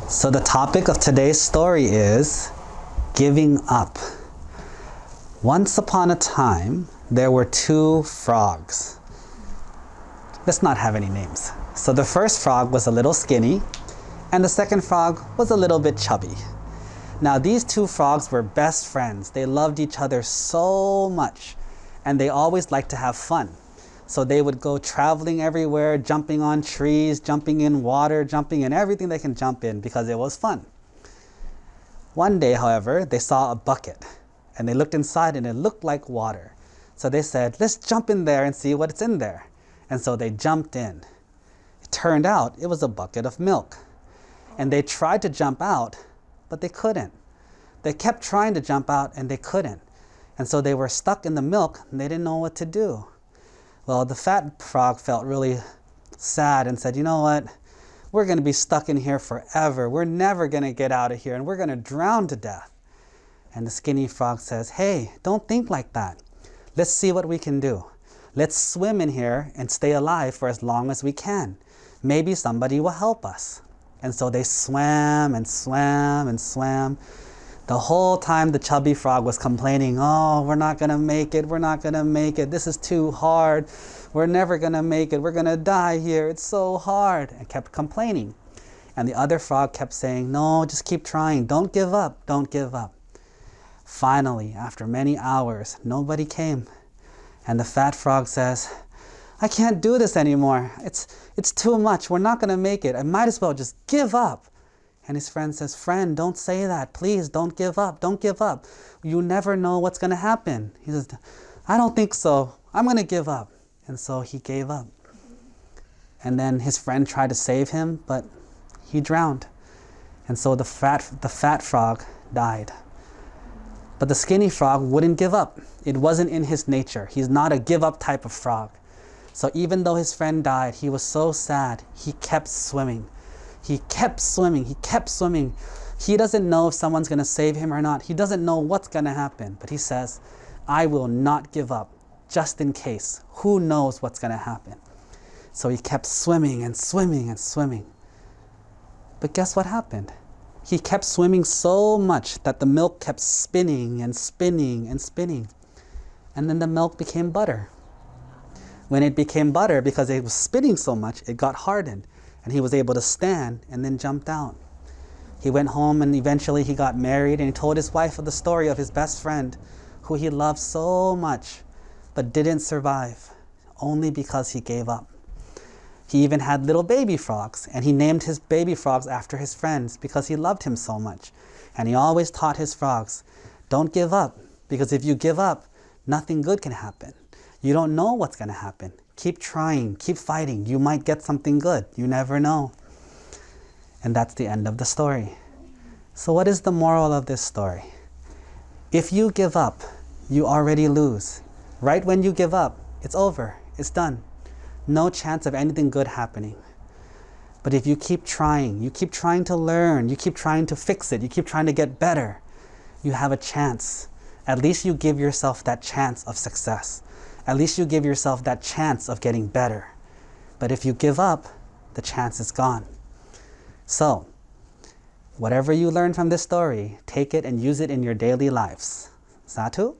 So the topic of today's story is giving up. Once upon a time, there were two frogs. Let's not have any names. So the first frog was a little skinny, and the second frog was a little bit chubby. Now these two frogs were best friends. They loved each other so much, and they always liked to have fun. So they would go traveling everywhere, jumping on trees, jumping in water, jumping in everything they can jump in because it was fun. One day, however, they saw a bucket and they looked inside and it looked like water. So they said, let's jump in there and see what's in there. And so they jumped in. It turned out it was a bucket of milk. And they tried to jump out, but they couldn't. They kept trying to jump out and they couldn't. And so they were stuck in the milk and they didn't know what to do. Well, the fat frog felt really sad and said, you know what? We're going to be stuck in here forever. We're never going to get out of here and we're going to drown to death. And the skinny frog says, hey, don't think like that. Let's see what we can do. Let's swim in here and stay alive for as long as we can. Maybe somebody will help us. And so they swam and swam and swam. The whole time the chubby frog was complaining, oh, we're not going to make it, we're not going to make it, this is too hard, we're never going to make it, we're going to die here, it's so hard, and kept complaining. And the other frog kept saying, no, just keep trying, don't give up, don't give up. Finally, after many hours, nobody came. And the fat frog says, I can't do this anymore, it's too much, we're not going to make it, I might as well just give up. And his friend says, friend, don't say that. Please, don't give up. Don't give up. You never know what's going to happen. He says, I don't think so. I'm going to give up. And so he gave up. And then his friend tried to save him, but he drowned. And so the fat frog died. But the skinny frog wouldn't give up. It wasn't in his nature. He's not a give-up type of frog. So even though his friend died, he was so sad, he kept swimming. He kept swimming, he kept swimming. He doesn't know if someone's going to save him or not. He doesn't know what's going to happen. But he says, I will not give up, just in case. Who knows what's going to happen? So he kept swimming and swimming and swimming. But guess what happened? He kept swimming so much that the milk kept spinning and spinning and spinning. And then the milk became butter. When it became butter, because it was spinning so much, it got hardened. And he was able to stand and then jumped out. He went home and eventually he got married and he told his wife of the story of his best friend who he loved so much but didn't survive only because he gave up. He even had little baby frogs and he named his baby frogs after his friends because he loved him so much. And he always taught his frogs, don't give up, because if you give up, nothing good can happen. You don't know what's going to happen. Keep trying, keep fighting. You might get something good. You never know. And that's the end of the story. So what is the moral of this story? If you give up, you already lose. Right when you give up, it's over. It's done. No chance of anything good happening. But if you keep trying to learn, you keep trying to fix it, you keep trying to get better, you have a chance. At least you give yourself that chance of success. At least you give yourself that chance of getting better. But if you give up, the chance is gone. So, whatever you learn from this story, take it and use it in your daily lives. Satu?